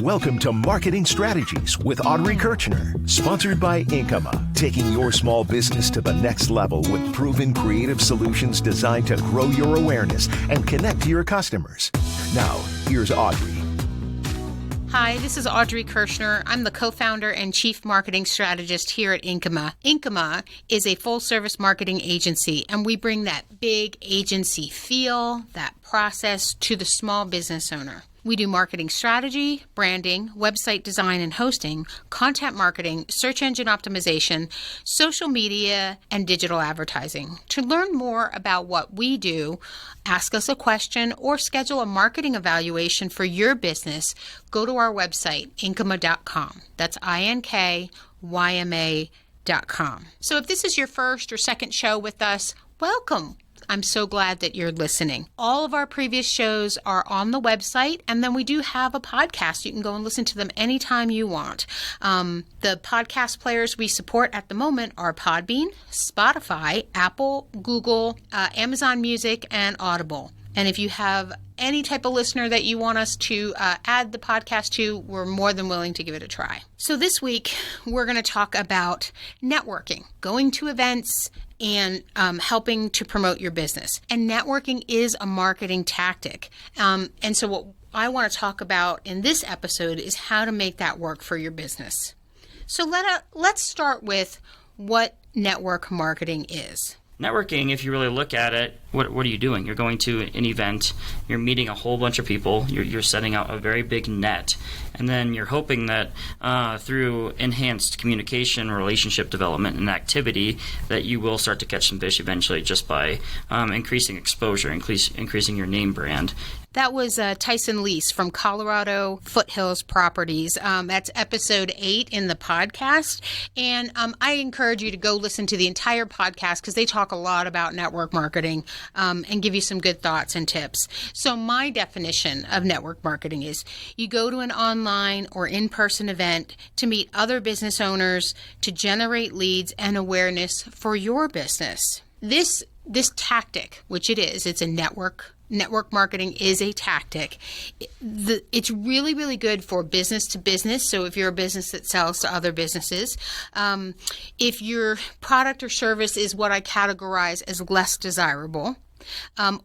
Welcome to Marketing Strategies with Audrey Kirchner, sponsored by Inkyma, taking your small business to the next level with proven creative solutions designed to grow your awareness and connect to your customers. Now, here's Audrey. Hi, this is Audrey Kirchner. I'm the co-founder and chief marketing strategist here at Inkyma. Inkyma is a full-service marketing agency, and we bring that big agency feel, that process to the small business owner. We do marketing strategy, branding, website design and hosting, content marketing, search engine optimization, social media, and digital advertising. To learn more about what we do, ask us a question, or schedule a marketing evaluation for your business, go to our website, inkyma.com. That's INKYMA.com. So if this is your first or second show with us, welcome. I'm so glad that you're listening. All of our previous shows are on the website, and then we do have a podcast. You can go and listen to them anytime you want. The podcast players we support at the moment are Podbean, Spotify, Apple, Google, Amazon Music, and Audible. And if you have any type of listener that you want us to add the podcast to, we're more than willing to give it a try. So this week, we're going to talk about networking, going to events, and helping to promote your business. And networking is a marketing tactic. And so what I want to talk about in this episode is how to make that work for your business. So let's start with what network marketing is. Networking, if you really look at it, what are you doing? You're going to an event, you're meeting a whole bunch of people, you're setting out a very big net, and then you're hoping that through enhanced communication, relationship development, and activity that you will start to catch some fish eventually just by increasing exposure, increasing your name brand. That was Tyson Lease from Colorado Foothills Properties. That's episode 8 in the podcast. And I encourage you to go listen to the entire podcast because they talk a lot about network marketing and give you some good thoughts and tips. So my definition of network marketing is you go to an online or in-person event to meet other business owners to generate leads and awareness for your business. This tactic, which it's a network marketing is a tactic. It's really, really good for business to business. So if you're a business that sells to other businesses, if your product or service is what I categorize as less desirable,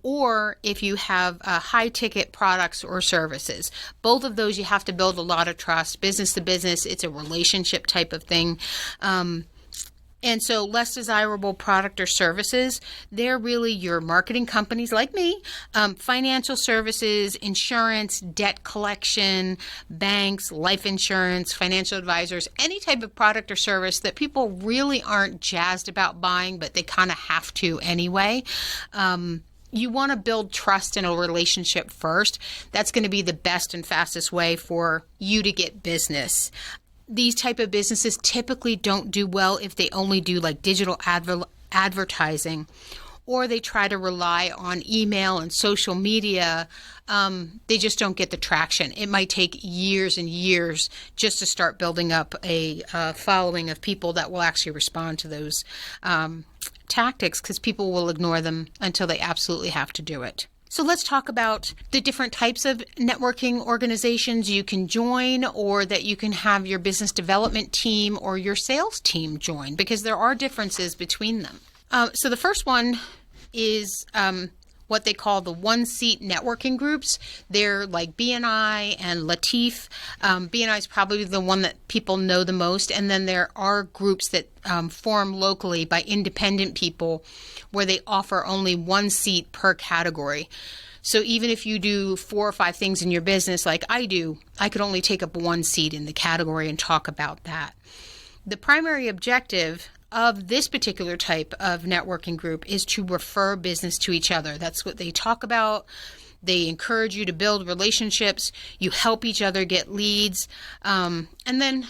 or if you have high ticket products or services, both of those you have to build a lot of trust. Business to business, it's a relationship type of thing. And so less desirable product or services, they're really your marketing companies like me, financial services, insurance, debt collection, banks, life insurance, financial advisors, any type of product or service that people really aren't jazzed about buying, but they kind of have to anyway. You want to build trust in a relationship first. That's going to be the best and fastest way for you to get business. These type of businesses typically don't do well if they only do like digital advertising, or they try to rely on email and social media. They just don't get the traction. It might take years and years just to start building up a following of people that will actually respond to those tactics, because people will ignore them until they absolutely have to do it. So let's talk about the different types of networking organizations you can join, or that you can have your business development team or your sales team join, because there are differences between them. So the first one is what they call the one-seat networking groups. They're like BNI and Latif. BNI is probably the one that people know the most. And then there are groups that form locally by independent people where they offer only one seat per category. So even if you do 4 or 5 things in your business like I do, I could only take up one seat in the category and talk about that. The primary objective of this particular type of networking group is to refer business to each other. That's what they talk about. They encourage you to build relationships. You help each other get leads. And then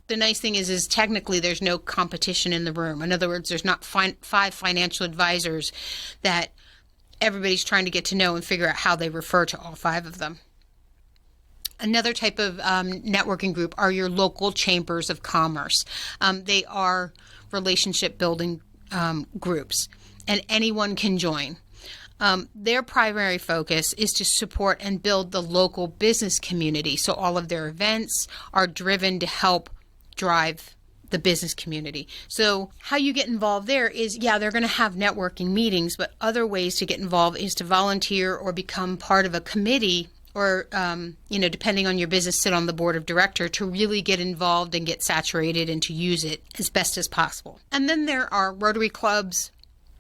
the nice thing is technically there's no competition in the room. In other words, there's not 5 financial advisors that everybody's trying to get to know and figure out how they refer to all 5 of them. Another type of networking group are your local chambers of commerce. They are relationship building groups, and anyone can join. Their primary focus is to support and build the local business community. So all of their events are driven to help drive the business community. So how you get involved there is, they're going to have networking meetings, but other ways to get involved is to volunteer or become part of a committee or, depending on your business, sit on the board of director to really get involved and get saturated and to use it as best as possible. And then there are Rotary clubs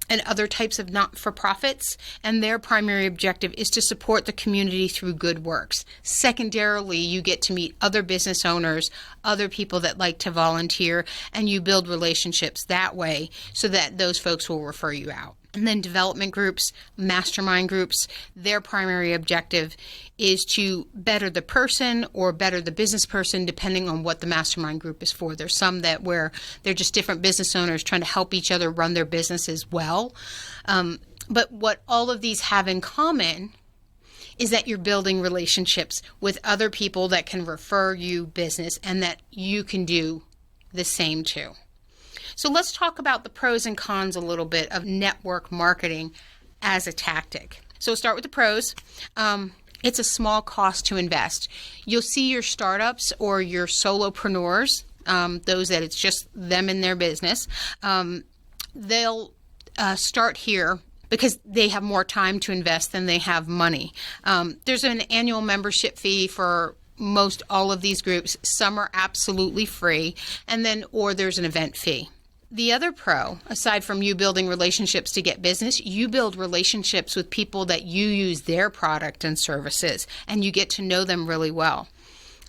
and other types of not-for-profits, and their primary objective is to support the community through good works. Secondarily, you get to meet other business owners, other people that like to volunteer, and you build relationships that way so that those folks will refer you out. And then development groups, mastermind groups, their primary objective is to better the person or better the business person, depending on what the mastermind group is for. There's some that where they're just different business owners trying to help each other run their businesses well. But what all of these have in common is that you're building relationships with other people that can refer you business and that you can do the same too. So let's talk about the pros and cons a little bit of network marketing as a tactic. So we'll start with the pros. It's a small cost to invest. You'll see your startups or your solopreneurs, those that it's just them and their business, they'll start here because they have more time to invest than they have money. There's an annual membership fee for most all of these groups. Some are absolutely free, or there's an event fee. The other pro, aside from you building relationships to get business, you build relationships with people that you use their product and services, and you get to know them really well.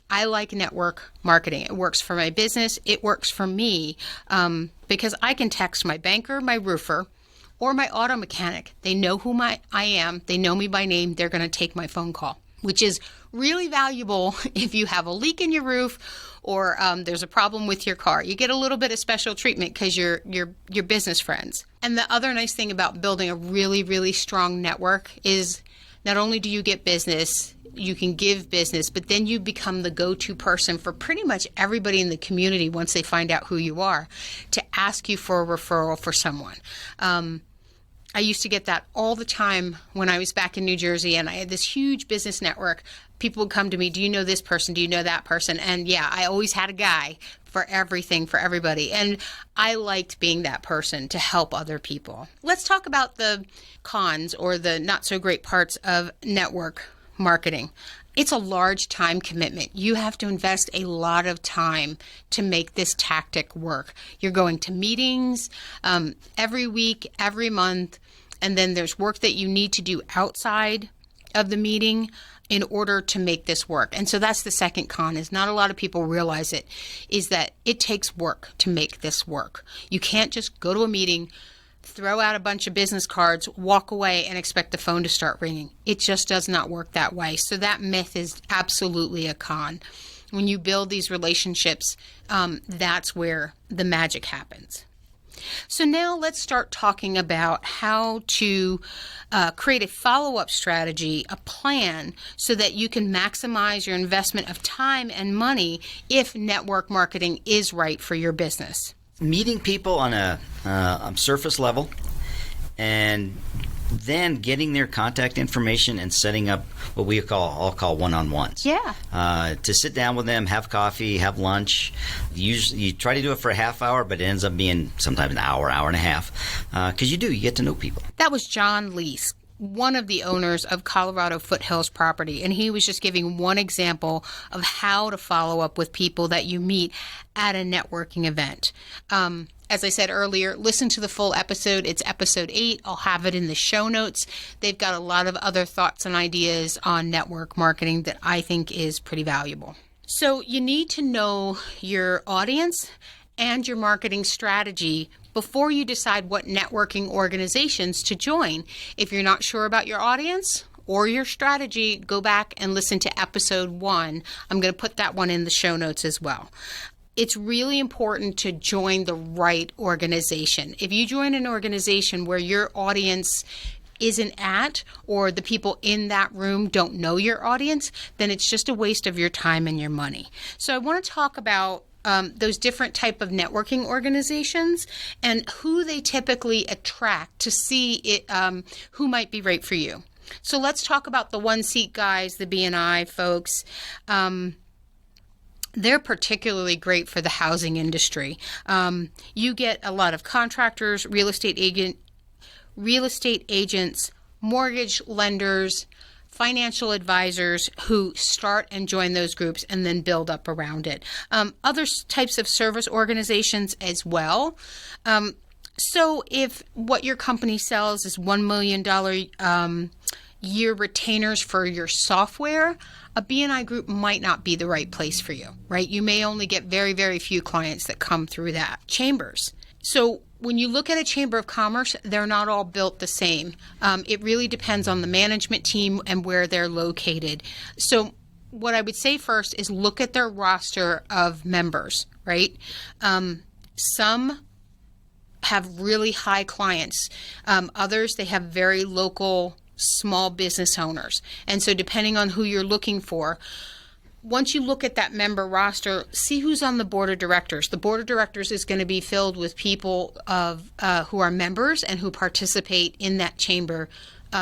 I like network marketing. It works for my business. It works for me because I can text my banker, my roofer, or my auto mechanic. They know who I am. They know me by name. They're going to take my phone call, which is really valuable if you have a leak in your roof or there's a problem with your car. You get a little bit of special treatment because you're business friends. And the other nice thing about building a really, really strong network is not only do you get business, you can give business, but then you become the go-to person for pretty much everybody in the community once they find out who you are to ask you for a referral for someone. I used to get that all the time when I was back in New Jersey, and I had this huge business network. People would come to me, do you know this person? Do you know that person? And I always had a guy for everything, for everybody. And I liked being that person to help other people. Let's talk about the cons or the not so great parts of network marketing. It's a large time commitment. You have to invest a lot of time to make this tactic work. You're going to meetings every week, every month, and then there's work that you need to do outside of the meeting in order to make this work. And so that's the second con, is not a lot of people realize it, is that it takes work to make this work. You can't just go to a meeting, throw out a bunch of business cards, walk away, and expect the phone to start ringing. It just does not work that way. So that myth is absolutely a con. When you build these relationships, that's where the magic happens. So now let's start talking about how to create a follow-up strategy, a plan, so that you can maximize your investment of time and money if network marketing is right for your business. Meeting people on a surface level and then getting their contact information and setting up what I'll call one-on-ones. Yeah. To sit down with them, have coffee, have lunch. Usually, you try to do it for a half hour, but it ends up being sometimes an hour, hour and a half. Because you get to know people. That was John Lease, one of the owners of Colorado Foothills Property, and he was just giving one example of how to follow up with people that you meet at a networking event. As I said earlier, listen to the full episode. It's episode 8. I'll have it in the show notes. They've got a lot of other thoughts and ideas on network marketing that I think is pretty valuable. So you need to know your audience and your marketing strategy before you decide what networking organizations to join. If you're not sure about your audience or your strategy, go back and listen to episode 1. I'm going to put that one in the show notes as well. It's really important to join the right organization. If you join an organization where your audience isn't at, or the people in that room don't know your audience, then it's just a waste of your time and your money. So I want to talk about those different type of networking organizations and who they typically attract to see it, who might be right for you. So let's talk about the one-seat guys, the B&I folks. They're particularly great for the housing industry. You get a lot of contractors, real estate agents, mortgage lenders, financial advisors who start and join those groups and then build up around it. Other types of service organizations as well. So if what your company sells is $1 million year retainers for your software, a BNI group might not be the right place for you, right? You may only get very, very few clients that come through that. Chambers. So when you look at a chamber of commerce, they're not all built the same. It really depends on the management team and where they're located. So what I would say first is look at their roster of members, right? Some have really high clients. Others, they have very local small business owners. And so depending on who you're looking for, once you look at that member roster, see who's on the board of directors. The board of directors is going to be filled with people who are members and who participate in that chamber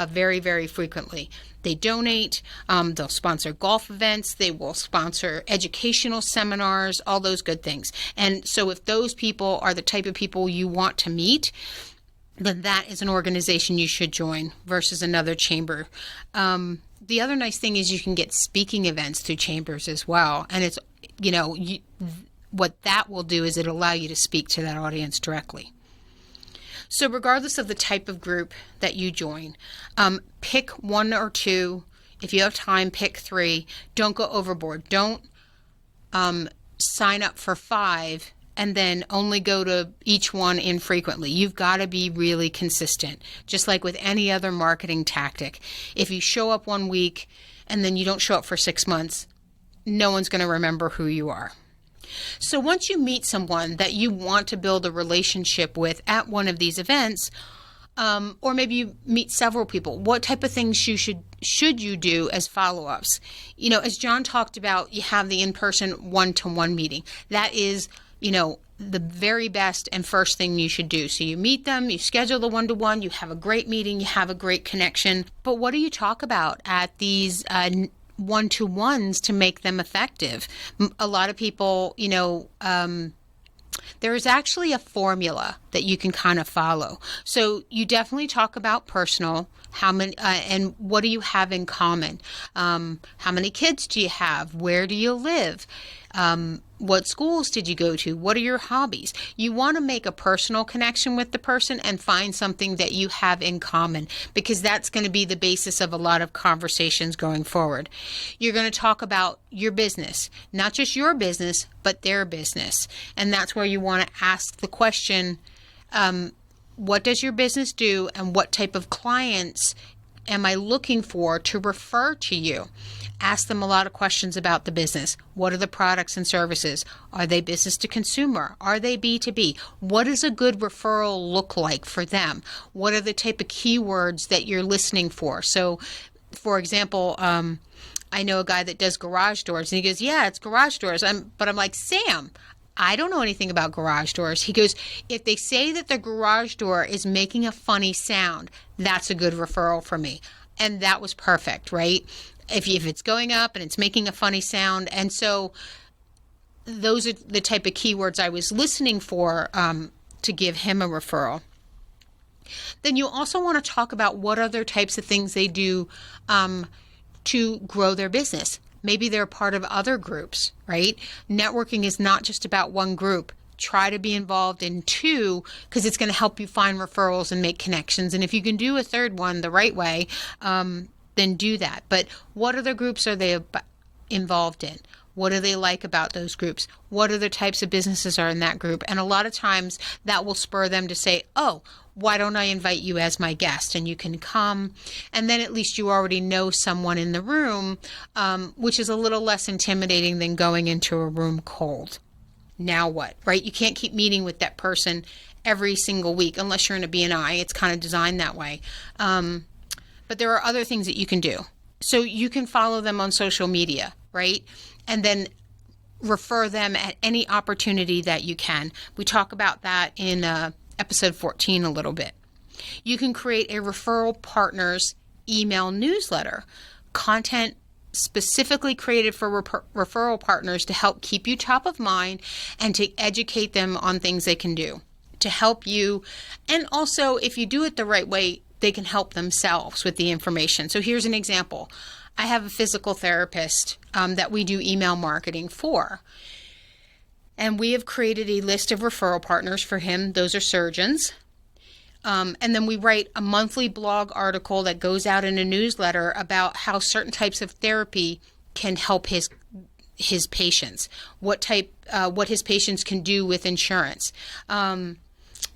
very, very frequently. They donate, they'll sponsor golf events, they will sponsor educational seminars, all those good things. And so if those people are the type of people you want to meet, then that is an organization you should join versus another chamber. The other nice thing is you can get speaking events through chambers as well. And it's, what that will do is it'll allow you to speak to that audience directly. So regardless of the type of group that you join, pick one or two. If you have time, pick three. Don't go overboard. Don't sign up for 5 and then only go to each one infrequently. You've got to be really consistent, just like with any other marketing tactic. If you show up one week and then you don't show up for 6 months, no one's going to remember who you are. So once you meet someone that you want to build a relationship with at one of these events, or maybe you meet several people, what type of things should you do as follow-ups? As John talked about, you have the in-person one-to-one meeting. That is the very best and first thing you should do. So you meet them, you schedule the one-to-one, you have a great meeting, you have a great connection. But what do you talk about at these one-to-ones to make them effective? A lot of people, there is actually a formula that you can kind of follow. So you definitely talk about personal, how many, and what do you have in common? How many kids do you have? Where do you live? What schools did you go to? What are your hobbies? You want to make a personal connection with the person and find something that you have in common, because that's going to be the basis of a lot of conversations going forward. You're going to talk about your business, not just your business, but their business. And that's where you want to ask the question, what does your business do and what type of clients am I looking for to refer to you? Ask them a lot of questions about the business. What are the products and services? Are they business to consumer? Are they B2B? What does a good referral look like for them? What are the type of keywords that you're listening for? So, for example, I know a guy that does garage doors, and he goes, yeah, it's garage doors. But I'm like, Sam, I don't know anything about garage doors. He goes, if they say that the garage door is making a funny sound, that's a good referral for me. And that was perfect, right? If it's going up and it's making a funny sound. And so those are the type of keywords I was listening for to give him a referral. Then you also want to talk about what other types of things they do to grow their business. Maybe they're part of other groups, right? Networking is not just about one group. Try to be involved in 2, because it's going to help you find referrals and make connections. And if you can do a third one the right way, then do that. But what other groups are they involved in? What do they like about those groups? What other types of businesses are in that group? And a lot of times that will spur them to say, oh, why don't I invite you as my guest? And you can come. And then at least you already know someone in the room, which is a little less intimidating than going into a room cold. Now what, right? You can't keep meeting with that person every single week unless you're in a BNI. It's kind of designed that way. But there are other things that you can do. So you can follow them on social media, right? And then refer them at any opportunity that you can. We talk about that in episode 14 a little bit. You can create a referral partners email newsletter, content specifically created for referral partners to help keep you top of mind and to educate them on things they can do to help you. And also, if you do it the right way, they can help themselves with the information. So here's an example. I have a physical therapist that we do email marketing for. And we have created a list of referral partners for him. Those are surgeons. And then we write a monthly blog article that goes out in a newsletter about how certain types of therapy can help his patients, what his patients can do with insurance.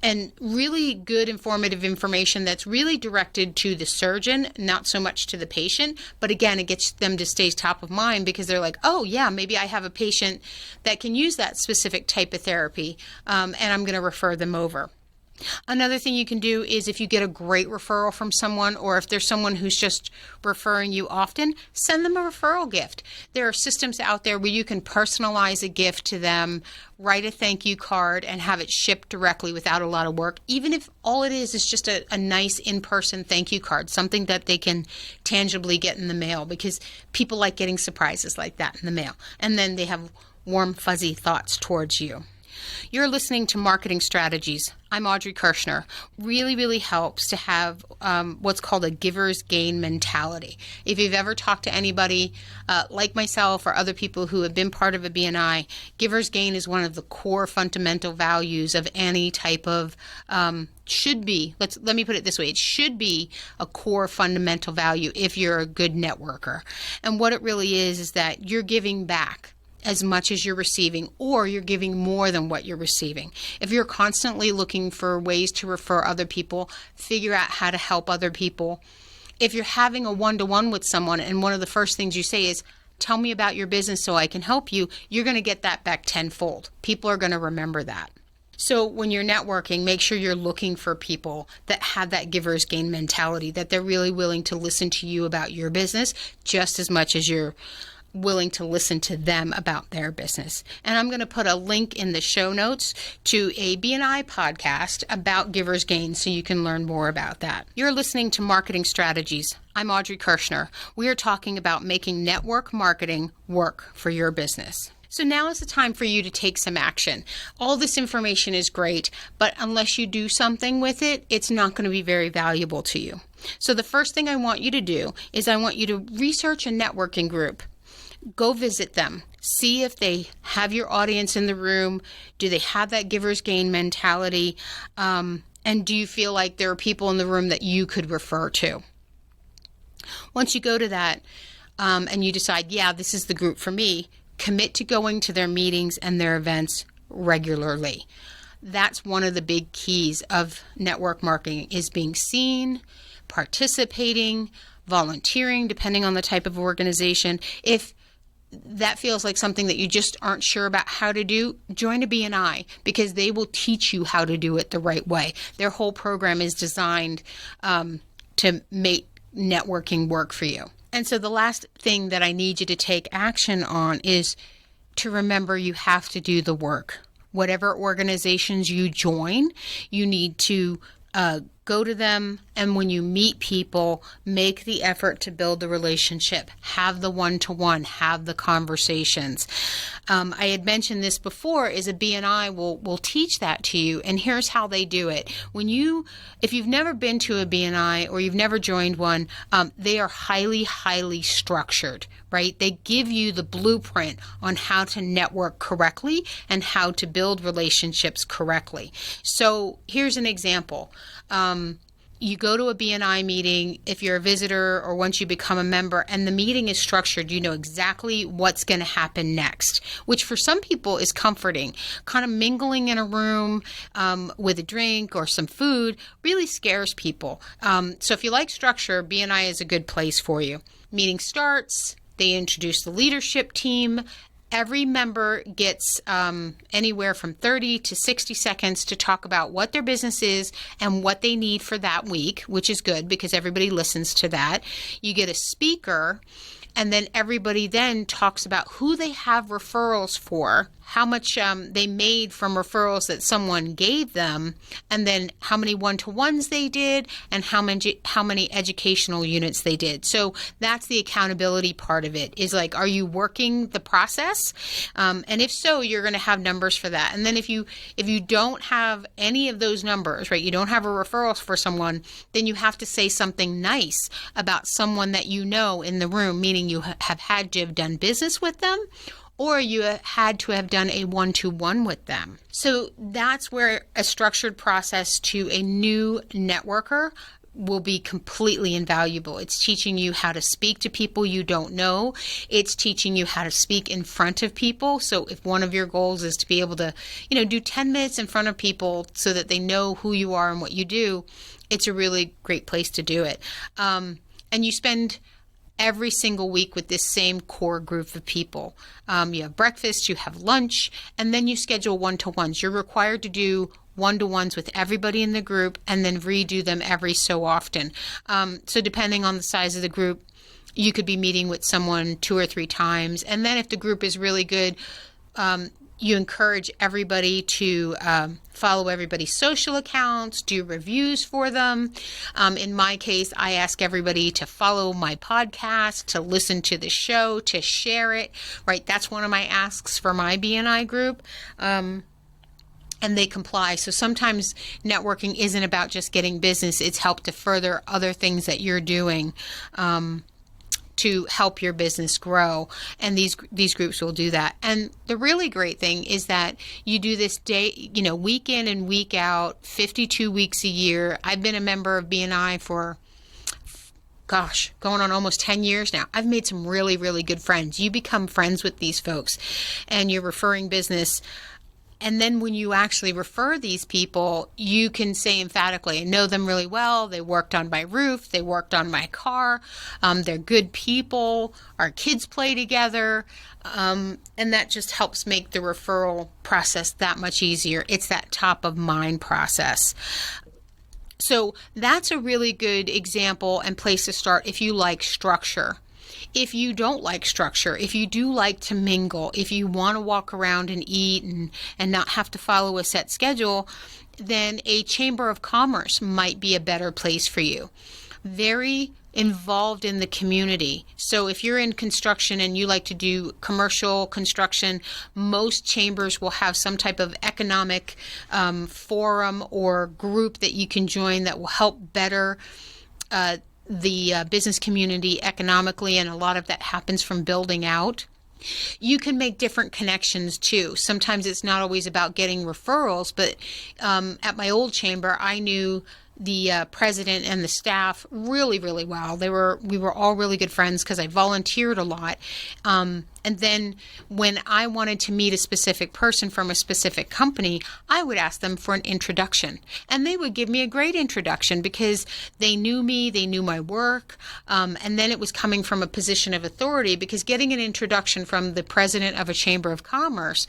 And really good informative information that's really directed to the surgeon, not so much to the patient. But again, it gets them to stay top of mind because they're like, oh yeah, maybe I have a patient that can use that specific type of therapy, and I'm going to refer them over. Another thing you can do is if you get a great referral from someone, or if there's someone who's just referring you often, send them a referral gift. There are systems out there where you can personalize a gift to them, write a thank you card, and have it shipped directly without a lot of work, even if all it is just a nice in-person thank you card, something that they can tangibly get in the mail, because people like getting surprises like that in the mail. And then they have warm, fuzzy thoughts towards you. You're listening to Marketing Strategies. I'm Audrey Kirshner. Really, really helps to have what's called a giver's gain mentality. If you've ever talked to anybody like myself or other people who have been part of a BNI, giver's gain is one of the core fundamental values of any type of should be. Let me put it this way. It should be a core fundamental value if you're a good networker. And what it really is that you're giving back as much as you're receiving, or you're giving more than what you're receiving. If you're constantly looking for ways to refer other people, figure out how to help other people. If you're having a one-to-one with someone and one of the first things you say is, tell me about your business so I can help you, you're going to get that back tenfold. People are going to remember that. So when you're networking, make sure you're looking for people that have that giver's gain mentality, that they're really willing to listen to you about your business just as much as you're willing to listen to them about their business. And I'm going to put a link in the show notes to a BNI podcast about giver's gain so you can learn more about that. You're listening to Marketing Strategies. I'm Audrey Kirshner. We are talking about making network marketing work for your business. So now is the time for you to take some action. All this information is great, but unless you do something with it, it's not going to be very valuable to you. So the first thing I want you to do is I want you to research a networking group. Go visit them. See if they have your audience in the room. Do they have that giver's gain mentality? And do you feel like there are people in the room that you could refer to? Once you go to that and you decide, yeah, this is the group for me, commit to going to their meetings and their events regularly. That's one of the big keys of network marketing, is being seen, participating, volunteering, depending on the type of organization. If that feels like something that you just aren't sure about how to do, join a BNI, because they will teach you how to do it the right way. Their whole program is designed to make networking work for you. And so the last thing that I need you to take action on is to remember you have to do the work. Whatever organizations you join, you need to go to them, and when you meet people, make the effort to build the relationship, have the one-to-one, have the conversations. I had mentioned this before, is a BNI will teach that to you, and here's how they do it. If you've never been to a BNI or you've never joined one, they are highly, highly structured, right? They give you the blueprint on how to network correctly and how to build relationships correctly. So here's an example. You go to a BNI meeting, if you're a visitor or once you become a member, and the meeting is structured, you know exactly what's going to happen next, which for some people is comforting. Kind of mingling in a room with a drink or some food really scares people. So if you like structure, BNI is a good place for you. Meeting starts, they introduce the leadership team. Every member gets anywhere from 30 to 60 seconds to talk about what their business is and what they need for that week, which is good because everybody listens to that. You get a speaker, And then everybody then talks about who they have referrals for, how much they made from referrals that someone gave them, and then how many one-to-ones they did, and how many educational units they did. So that's the accountability part of it, is like, are you working the process? And if so, you're going to have numbers for that. And then if you don't have any of those numbers, right, you don't have a referral for someone, then you have to say something nice about someone that you know in the room, meaning you have had to have done business with them, or you had to have done a one-to-one with them. So that's where a structured process to a new networker will be completely invaluable. It's teaching you how to speak to people you don't know. It's teaching you how to speak in front of people. So if one of your goals is to be able to, do 10 minutes in front of people so that they know who you are and what you do, it's a really great place to do it. And you spend every single week with this same core group of people. You have breakfast, you have lunch, and then you schedule one-to-ones. You're required to do one-to-ones with everybody in the group and then redo them every so often. So depending on the size of the group, you could be meeting with someone 2 or 3 times. And then if the group is really good, you encourage everybody to follow everybody's social accounts, do reviews for them. In my case, I ask everybody to follow my podcast, to listen to the show, to share it, right? That's one of my asks for my BNI group. And they comply. So sometimes networking isn't about just getting business. It's help to further other things that you're doing to help your business grow. And these groups will do that. And the really great thing is that you do this day, week in and week out, 52 weeks a year. I've been a member of BNI for going on almost 10 years now. I've made some really, really good friends. You become friends with these folks and you're referring business. And then when you actually refer these people, you can say emphatically, I know them really well. They worked on my roof. They worked on my car. They're good people. Our kids play together. And that just helps make the referral process that much easier. It's that top of mind process. So that's a really good example and place to start if you like structure. If you don't like structure, if you do like to mingle, if you want to walk around and eat and not have to follow a set schedule, then a chamber of commerce might be a better place for you. Very involved in the community. So if you're in construction and you like to do commercial construction, most chambers will have some type of economic forum or group that you can join that will help better the business community economically, and a lot of that happens from building out. You can make different connections too. Sometimes it's not always about getting referrals, but at my old chamber, I knew the president and the staff really, really well. We were all really good friends because I volunteered a lot. And then when I wanted to meet a specific person from a specific company, I would ask them for an introduction. And they would give me a great introduction because they knew me, they knew my work. And then it was coming from a position of authority, because getting an introduction from the president of a chamber of commerce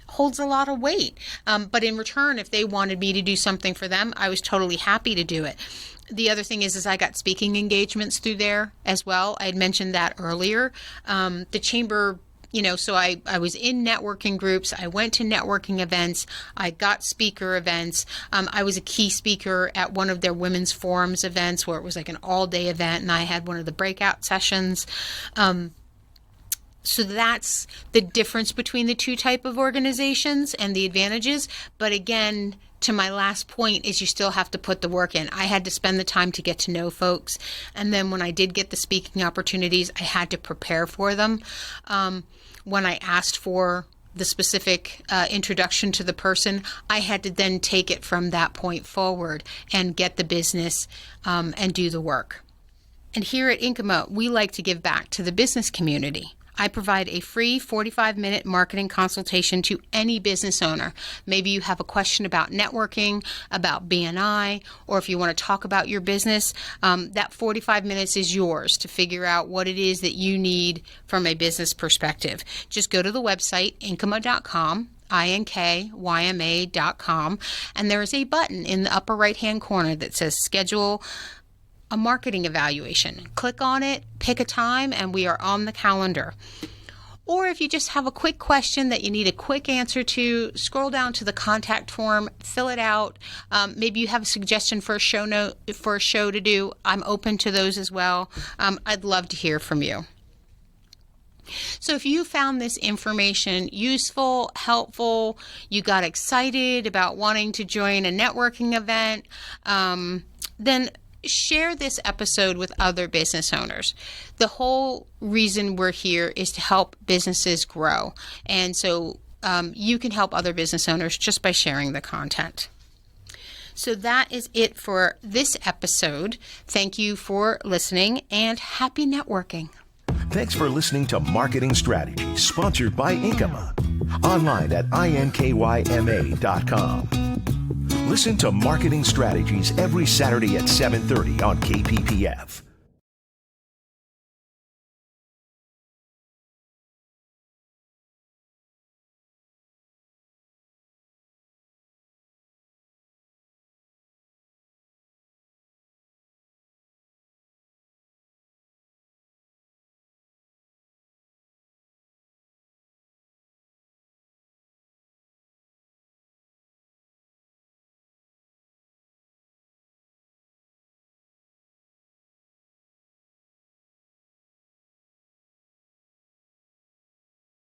holds a lot of weight. But in return, if they wanted me to do something for them, I was totally happy to do it. The other thing is I got speaking engagements through there as well. I had mentioned that earlier. The chamber, so I was in networking groups. I went to networking events. I got speaker events. I was a key speaker at one of their women's forums events where it was like an all-day event, and I had one of the breakout sessions. So that's the difference between the two type of organizations and the advantages. But again, to my last point is you still have to put the work in. I had to spend the time to get to know folks. And then when I did get the speaking opportunities, I had to prepare for them. When I asked for the specific introduction to the person, I had to then take it from that point forward and get the business and do the work. And here at Inkyma, we like to give back to the business community. I provide a free 45-minute marketing consultation to any business owner. Maybe you have a question about networking, about BNI, or if you want to talk about your business, that 45 minutes is yours to figure out what it is that you need from a business perspective. Just go to the website, Inkyma.com, INKYMA.com, and there is a button in the upper right-hand corner that says Schedule a marketing evaluation. Click on it, pick a time, and we are on the calendar. Or if you just have a quick question that you need a quick answer to, scroll down to the contact form, fill it out. Maybe you have a suggestion for a show to do. I'm open to those as well. I'd love to hear from you. So if you found this information useful, helpful, you got excited about wanting to join a networking event, then share this episode with other business owners. The whole reason we're here is to help businesses grow. And so you can help other business owners just by sharing the content. So that is it for this episode. Thank you for listening and happy networking. Thanks for listening to Marketing Strategies, sponsored by Inkyma. Online at inkyma.com. Listen to Marketing Strategies every Saturday at 7:30 on KPPF.